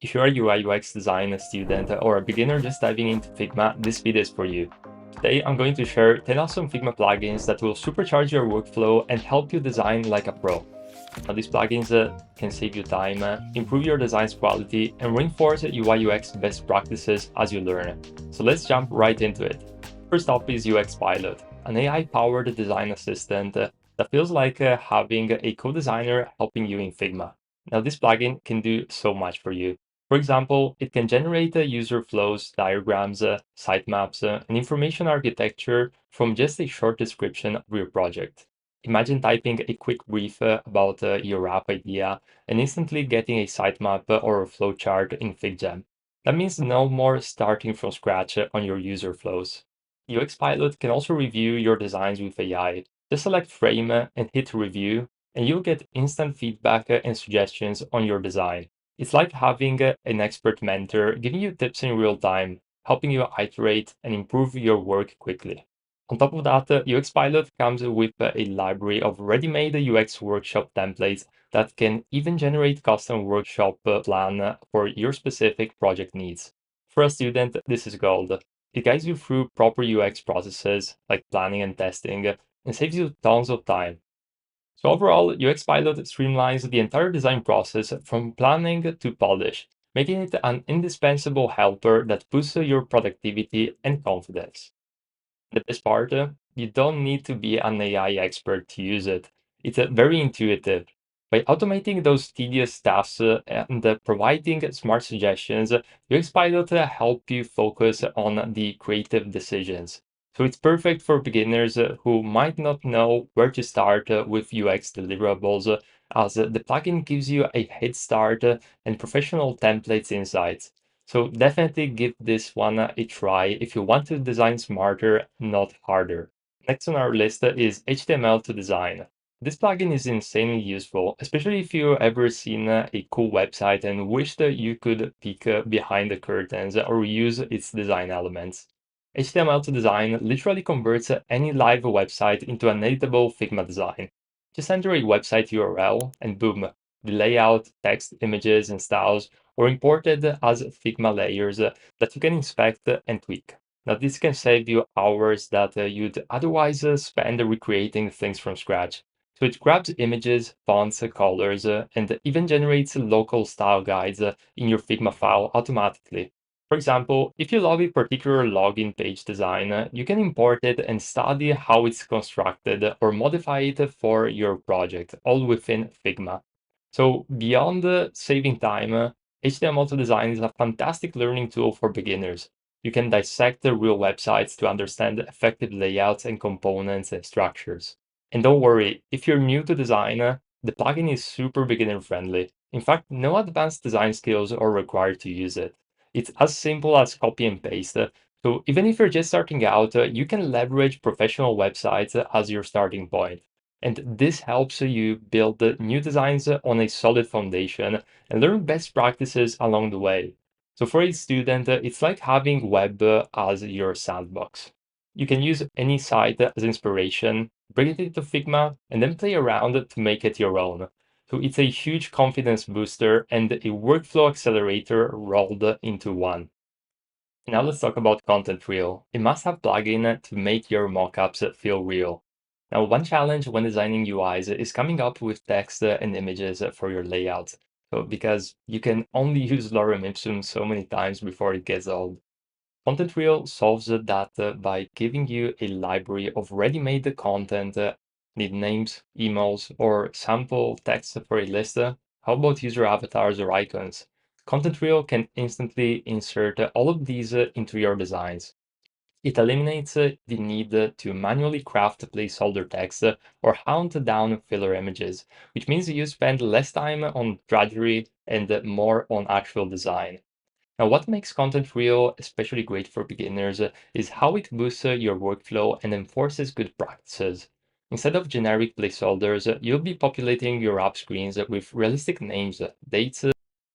If you're a UI UX design student or a beginner just diving into Figma, this video is for you. Today, I'm going to share 10 awesome Figma plugins that will supercharge your workflow and help you design like a pro. Now, these plugins can save you time, improve your design's quality, and reinforce UI UX best practices as you learn. So let's jump right into it. First up is UX Pilot, an AI-powered design assistant that feels like having a co-designer helping you in Figma. Now, this plugin can do so much for you. For example, it can generate user flows, diagrams, sitemaps, and information architecture from just a short description of your project. Imagine typing a quick brief about your app idea and instantly getting a sitemap or a flowchart in FigJam. That means no more starting from scratch on your user flows. UX Pilot can also review your designs with AI. Just select Frame and hit Review, and you'll get instant feedback and suggestions on your design. It's like having an expert mentor giving you tips in real time, helping you iterate and improve your work quickly. On top of that, UX Pilot comes with a library of ready-made UX workshop templates that can even generate custom workshop plan for your specific project needs. For a student, this is gold. It guides you through proper UX processes like planning and testing and saves you tons of time. So overall, UX Pilot streamlines the entire design process from planning to polish, making it an indispensable helper that boosts your productivity and confidence. The best part, you don't need to be an AI expert to use it. It's very intuitive. By automating those tedious tasks and providing smart suggestions, UX Pilot help you focus on the creative decisions. So it's perfect for beginners who might not know where to start with UX deliverables, as the plugin gives you a head start and professional templates insights. So definitely give this one a try if you want to design smarter, not harder. Next on our list is HTML to design. This plugin is insanely useful, especially if you've ever seen a cool website and wish that you could peek behind the curtains or use its design elements. HTML to design literally converts any live website into an editable Figma design. Just enter a website URL and boom, the layout, text, images, and styles or imported as Figma layers that you can inspect and tweak. Now, this can save you hours that you'd otherwise spend recreating things from scratch. So it grabs images, fonts, colors, and even generates local style guides in your Figma file automatically. For example, if you love a particular login page design, you can import it and study how it's constructed or modify it for your project, all within Figma. So beyond saving time, HTML to design is a fantastic learning tool for beginners. You can dissect the real websites to understand effective layouts and components and structures. And don't worry, if you're new to design, the plugin is super beginner friendly. In fact, no advanced design skills are required to use it. It's as simple as copy and paste. So even if you're just starting out, you can leverage professional websites as your starting point. And this helps you build new designs on a solid foundation and learn best practices along the way. So for a student, it's like having web as your sandbox. You can use any site as inspiration, bring it into Figma, and then play around to make it your own. So it's a huge confidence booster and a workflow accelerator rolled into one. Now let's talk about Content Reel, a must-have plugin to make your mockups feel real. Now, one challenge when designing UIs is coming up with text and images for your layouts. So, because you can only use lorem ipsum so many times before it gets old. Content Reel solves that by giving you a library of ready-made content, need names, emails, or sample text for a list. How about user avatars or icons? Content Reel can instantly insert all of these into your designs. It eliminates the need to manually craft placeholder text or hunt down filler images, which means you spend less time on drudgery and more on actual design. Now, what makes Content Reel especially great for beginners is how it boosts your workflow and enforces good practices. Instead of generic placeholders, you'll be populating your app screens with realistic names, dates,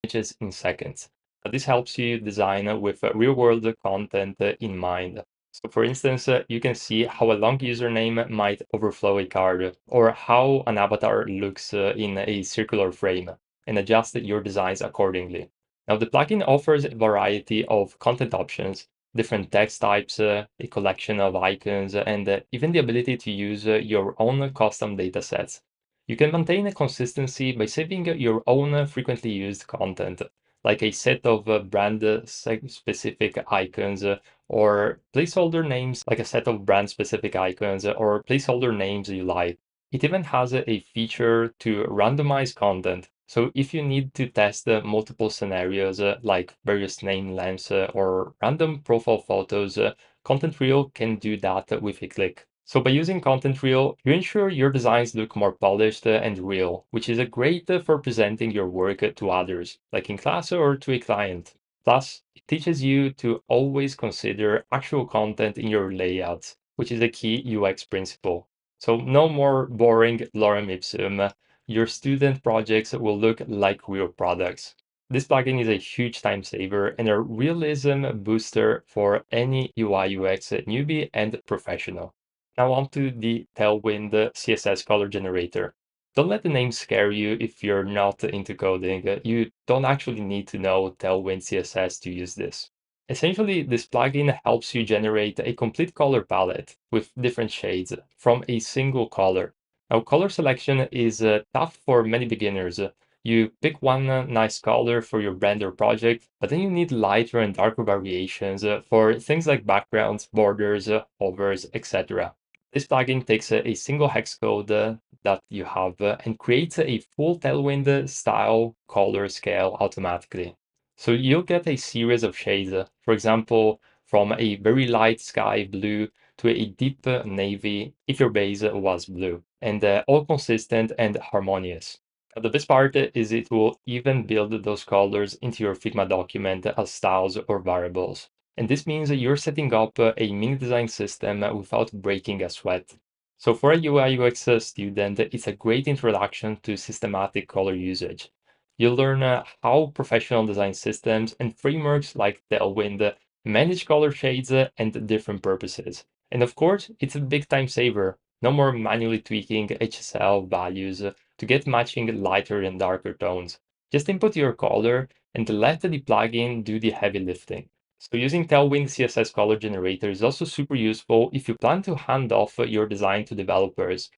images in seconds. This helps you design with real-world content in mind. So for instance, you can see how a long username might overflow a card, or how an avatar looks in a circular frame, and adjust your designs accordingly. Now, the plugin offers a variety of content options, different text types, a collection of icons, and even the ability to use your own custom data sets. You can maintain a consistency by saving your own frequently used content, like a set of brand specific icons or placeholder names, like a set of brand specific icons or placeholder names you like. It even has a feature to randomize content. So if you need to test multiple scenarios like various name lengths or random profile photos, Content Reel can do that with a click. So by using Content Reel, you ensure your designs look more polished and real, which is great for presenting your work to others, like in class or to a client. Plus, it teaches you to always consider actual content in your layouts, which is a key UX principle. So no more boring lorem ipsum. Your student projects will look like real products. This plugin is a huge time saver and a realism booster for any UI UX newbie and professional. Now on to the Tailwind CSS color generator. Don't let the name scare you if you're not into coding. You don't actually need to know Tailwind CSS to use this. Essentially, this plugin helps you generate a complete color palette with different shades from a single color. Now, color selection is tough for many beginners. You pick one nice color for your brand or project, but then you need lighter and darker variations for things like backgrounds, borders, hovers, etc. This plugin takes a single hex code that you have and creates a full Tailwind style color scale automatically. So you'll get a series of shades, for example, from a very light sky blue to a deep navy if your base was blue, and all consistent and harmonious. The best part is it will even build those colors into your Figma document as styles or variables. And this means that you're setting up a mini design system without breaking a sweat. So for a UI UX student, it's a great introduction to systematic color usage. You'll learn how professional design systems and frameworks like Tailwind manage color shades and different purposes. And of course, it's a big time saver. No more manually tweaking HSL values to get matching lighter and darker tones. Just input your color and let the plugin do the heavy lifting. So using Tailwind CSS color generator is also super useful if you plan to hand off your design to developers.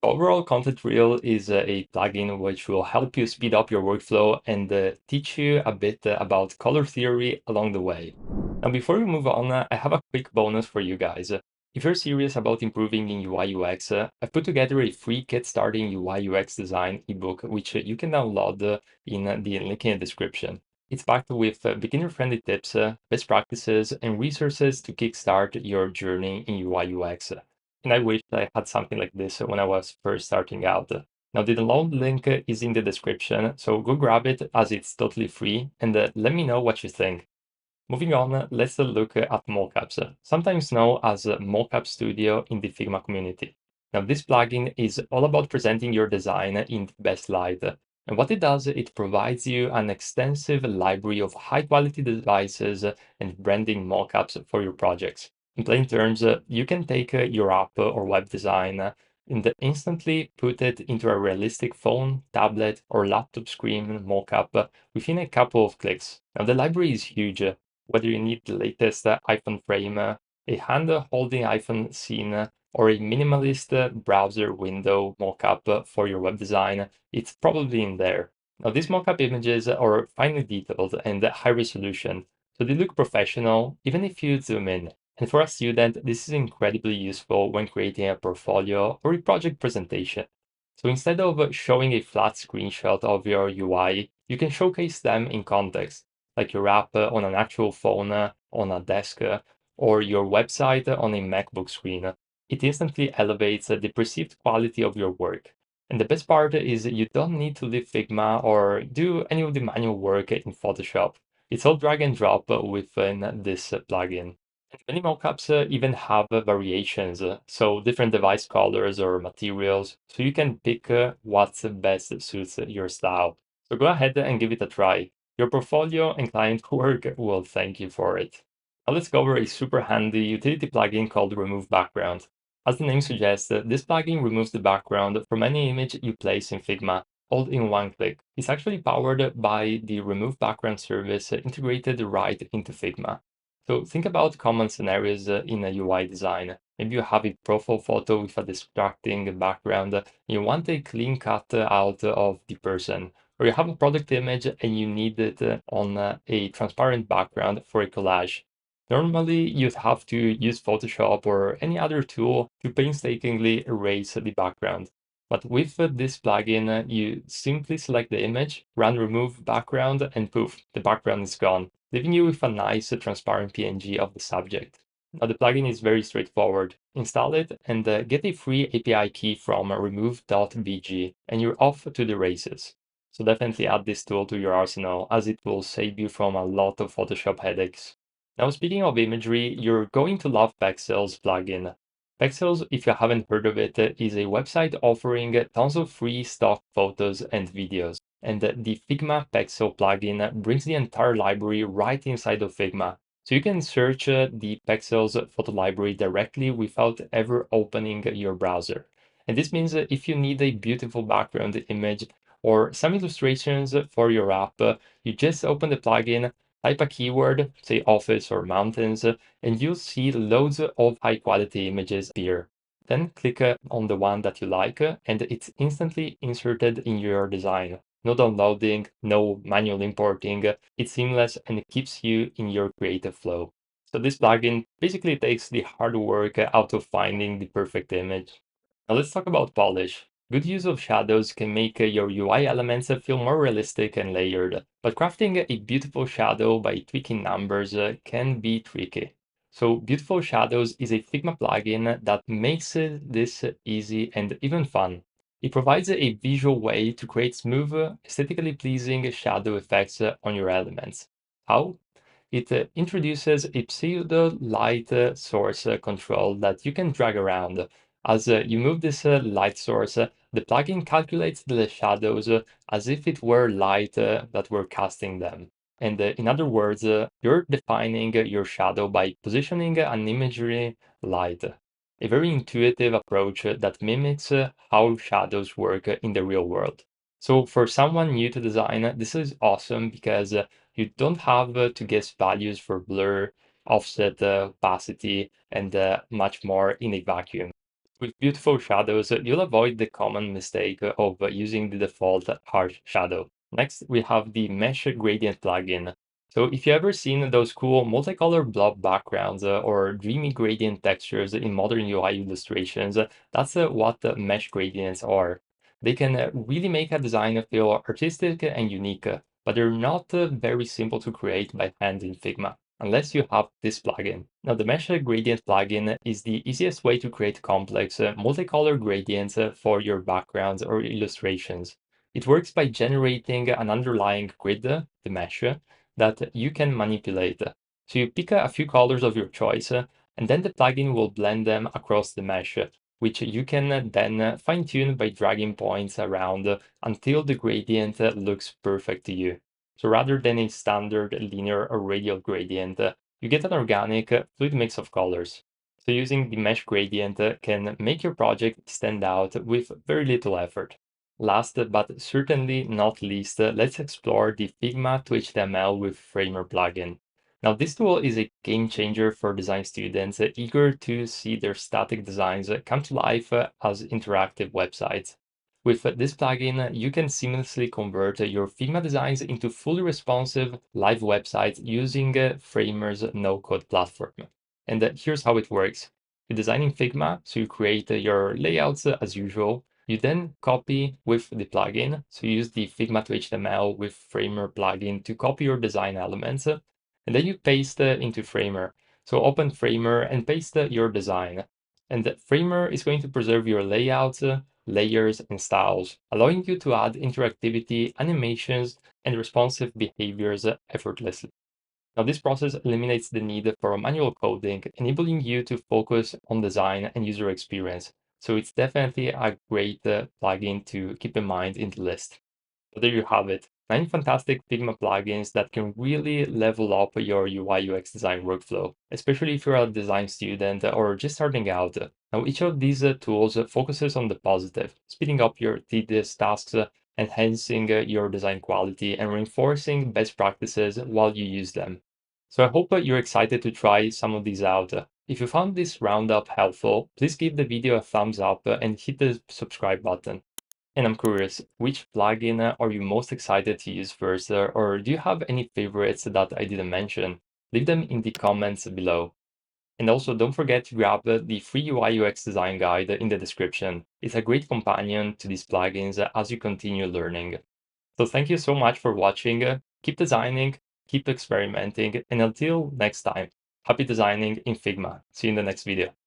Overall, Content Reel is a plugin which will help you speed up your workflow and teach you a bit about color theory along the way. Now, before we move on, I have a quick bonus for you guys. If you're serious about improving in UI UX, I've put together a free Get Started in UI UX Design ebook, which you can download in the link in the description. It's packed with beginner-friendly tips, best practices, and resources to kickstart your journey in UI UX. And I wish I had something like this when I was first starting out. Now, the download link is in the description, so go grab it as it's totally free and let me know what you think. Moving on, let's look at mockups, sometimes known as Mockup Studio in the Figma community. Now, this plugin is all about presenting your design in the best light. And what it does, it provides you an extensive library of high-quality devices and branding mockups for your projects. In plain terms, you can take your app or web design and instantly put it into a realistic phone, tablet, or laptop screen mockup within a couple of clicks. Now, the library is huge. Whether you need the latest iPhone frame, a hand-holding iPhone scene, or a minimalist browser window mockup for your web design, it's probably in there. Now, these mockup images are finely detailed and high resolution, so they look professional even if you zoom in. And for a student, this is incredibly useful when creating a portfolio or a project presentation. So instead of showing a flat screenshot of your UI, you can showcase them in context, like your app on an actual phone, on a desk, or your website on a MacBook screen. It instantly elevates the perceived quality of your work. And the best part is you don't need to leave Figma or do any of the manual work in Photoshop. It's all drag and drop within this plugin. And many mockups even have variations, so different device colors or materials, so you can pick what best suits your style. So go ahead and give it a try. Your portfolio and client work will thank you for it. Now let's go over a super handy utility plugin called Remove Background. As the name suggests, this plugin removes the background from any image you place in Figma. all in one click. It's actually powered by the Remove Background service integrated right into Figma. So think about common scenarios in a UI design. Maybe you have a profile photo with a distracting background. You want a clean cut out of the person. Or you have a product image and you need it on a transparent background for a collage. Normally, you'd have to use Photoshop or any other tool to painstakingly erase the background. But with this plugin, you simply select the image, run remove background, and poof, the background is gone, leaving you with a nice transparent PNG of the subject. Now, the plugin is very straightforward. Install it and get a free API key from remove.bg, and you're off to the races. So definitely add this tool to your arsenal, as it will save you from a lot of Photoshop headaches. Now, speaking of imagery, you're going to love Pexels plugin. Pexels, if you haven't heard of it, is a website offering tons of free stock photos and videos. And the Figma Pexel plugin brings the entire library right inside of Figma. So you can search the Pexels photo library directly without ever opening your browser. And this means if you need a beautiful background image or some illustrations for your app, you just open the plugin, type a keyword, say office or mountains, and you'll see loads of high quality images appear. Then click on the one that you like, and it's instantly inserted in your design. No downloading, no manual importing. It's seamless and it keeps you in your creative flow. So this plugin basically takes the hard work out of finding the perfect image. Now let's talk about polish. Good use of shadows can make your UI elements feel more realistic and layered, but crafting a beautiful shadow by tweaking numbers can be tricky. So Beautiful Shadows is a Figma plugin that makes this easy and even fun. It provides a visual way to create smooth, aesthetically pleasing shadow effects on your elements. How? It introduces a pseudo light source control that you can drag around. As you move this light source, the plugin calculates the shadows as if it were light that were casting them. And in other words, you're defining your shadow by positioning an imagery light. A very intuitive approach that mimics how shadows work in the real world. So for someone new to design, this is awesome because you don't have to guess values for blur, offset, opacity, and much more in a vacuum. With beautiful shadows, you'll avoid the common mistake of using the default harsh shadow. Next, we have the Mesh Gradient plugin. So if you ever seen those cool multicolor blob backgrounds or dreamy gradient textures in modern UI illustrations, that's what the mesh gradients are. They can really make a design feel artistic and unique, but they're not very simple to create by hand in Figma unless you have this plugin. Now, the Mesh Gradient plugin is the easiest way to create complex multicolor gradients for your backgrounds or illustrations. It works by generating an underlying grid, the mesh, that you can manipulate. So you pick a few colors of your choice, and then the plugin will blend them across the mesh, which you can then fine-tune by dragging points around until the gradient looks perfect to you. So rather than a standard linear or radial gradient, you get an organic, fluid mix of colors. So using the mesh gradient can make your project stand out with very little effort. Last but certainly not least, let's explore the Figma to HTML with Framer plugin. Now, this tool is a game changer for design students eager to see their static designs come to life as interactive websites. With this plugin, you can seamlessly convert your Figma designs into fully responsive live websites using Framer's no-code platform. And here's how it works. You design in Figma, so you create your layouts as usual. You then copy with the plugin. So you use the Figma to HTML with Framer plugin to copy your design elements. And then you paste into Framer. So open Framer and paste your design. And the Framer is going to preserve your layouts, layers, and styles, allowing you to add interactivity, animations, and responsive behaviors effortlessly. Now, this process eliminates the need for manual coding, enabling you to focus on design and user experience. So it's definitely a great plugin to keep in mind in the list. So there you have it. 9 fantastic Figma plugins that can really level up your UI UX design workflow, especially if you're a design student or just starting out. Now, each of these tools focuses on the positive, speeding up your tedious tasks enhancing your design quality and reinforcing best practices while you use them. So I hope you're excited to try some of these out. If you found this roundup helpful, please give the video a thumbs up and hit the subscribe button. And I'm curious, which plugin are you most excited to use first, or do you have any favorites that I didn't mention? Leave them in the comments below. And also, don't forget to grab the free UI UX design guide in the description. It's a great companion to these plugins as you continue learning. So thank you so much for watching. Keep designing, keep experimenting, and until next time, happy designing in Figma. See you in the next video.